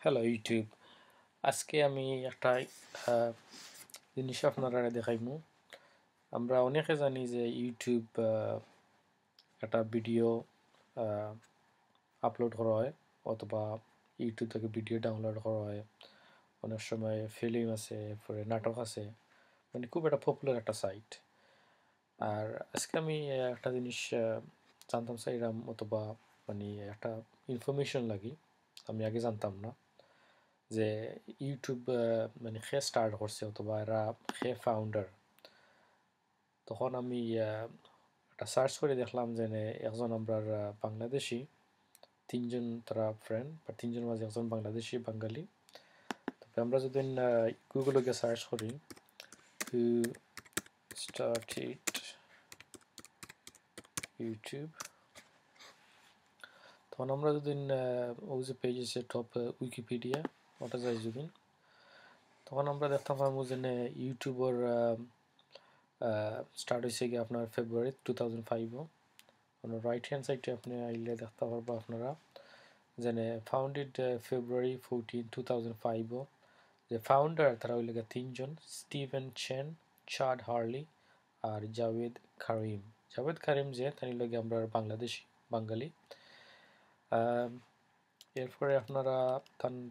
Hello YouTube. আজকে আমি একটা আহ, জিনিস আপনারা দেখাইমু। আমরা অনেকে জানি যে ইউটিউব একটা ভিডিও আপলোড করা হয় অথবা ইউটিউব থেকে ভিডিও ডাউনলোড করা হয়। অনেক সময় ফিল্ম আছে, পরে নাটক আছে, মানে খুব একটা পপুলার একটা সাইট। আর আজকে আমি একটা জিনিস জানতাম চাইলাম, অথবা মানে একটা ইনফরমেশন লাগি, আমি আগে জানতাম না যে ইউটিউব মানে সে স্টার্ট করছে অথবা এরা সে ফাউন্ডার। তখন আমি একটা সার্চ করে দেখলাম যে একজন আমরা বাংলাদেশি, তিনজন তারা ফ্রেন্ড বা তিনজন মাঝে একজন বাংলাদেশি বাঙালি। তবে আমরা যদি গুগলে গিয়ে সার্চ করি হু স্টার্টেড ইউটিউব, তখন আমরা যদি ওই যে পেজ আছে টপ উইকিপিডিয়া, ওটা যাই যদি, তখন আমরা দেখতে পাবো যে ইউটিউবের স্টার্ট হয়েছে কি আপনার ফেব্রুয়ারি 2005। রাইট হ্যান্ড সাইডে আপনি আইলে দেখতে পারবো আপনারা যেনে ফাউন্ডেড ফেব্রুয়ারি 14, 2005। যে ফাউন্ডার তারা হইলে তিনজন, স্টিভেন চেন, চাড হার্লি আর জাভেদ কারিম। জাভেদ কারিম যে তাই লগে আমরা বাংলাদেশি বাঙালি। এরপরে আপনারা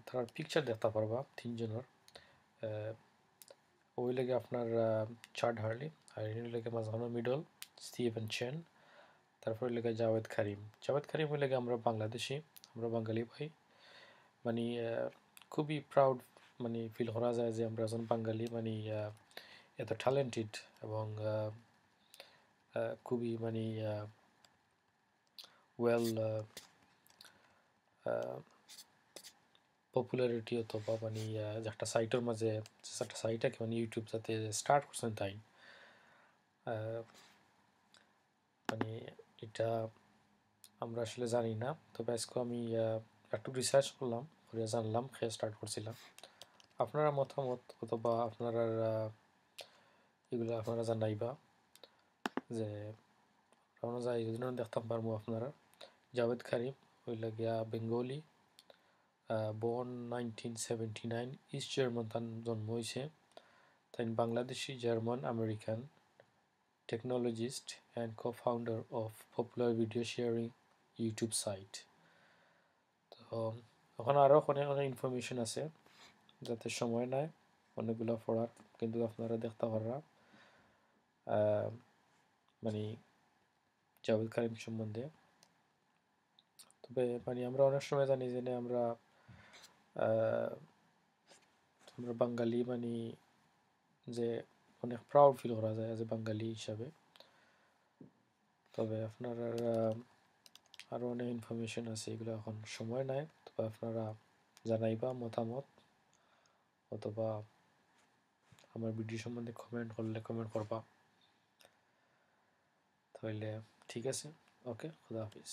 তার পিকচার দেখতে পারবা তিনজনের। ওই লেগে আপনার চাড হার্লি, আর এর লেগে মাঝখানে মিডল স্টিভেন চেন, তারপরে লেগে জাভেদ কারিম। জাভেদ কারিম হইলে আমরা বাংলাদেশি, আমরা বাঙালি ভাই। মানে খুবই প্রাউড মানে ফিল করা যায় যে আমরা একজন বাঙালি মানে এত ট্যালেন্টেড এবং খুবই মানে ওয়েল পপুলারিটি অথবা মানে যে একটা সাইটের মাঝে একটা সাইটটাকে মানে ইউটিউব যাতে স্টার্ট করছেন তাই মানে এটা আমরা আসলে জানি না। তবে আজকে আমি একটু রিসার্চ করলাম, করে জানলাম, খেয়ে স্টার্ট করছিলাম। আপনারা মতামত অথবা আপনারা এগুলো আপনারা জানাইবা যে আমরা যাই যদি দেখতাম পারবো আপনারা। জাভেদ কারিম হইলে গিয়া বেঙ্গলি, বর্ন 1979, ইস্ট জার্মান তার জন্ম হয়েছে। তাই Bangladeshi German American technologist and co-founder of popular video sharing YouTube site. তো ওখানে আরও অনেক অনেক ইনফরমেশন আছে, যাতে সময় নেয় অনেকগুলো পড়ার, কিন্তু আপনারা দেখতে পাররা মানে জাভেদ কারিম সম্বন্ধে। তবে মানে আমরা অনেক সময় জানি যে আমরা আমরা বাঙালি মানে যে অনেক প্রাউড ফিল করা যায় যে বাঙালি হিসাবে। তবে আপনারা আরও অনেক ইনফরমেশন আছে, এগুলো এখন সময় নাই। তবে আপনারা জানাইবা মতামত, অথবা আমার ভিডিও সম্বন্ধে কমেন্ট করলে কমেন্ট করবা। তাহলে ঠিক আছে, ওকে, খুদা হাফিজ।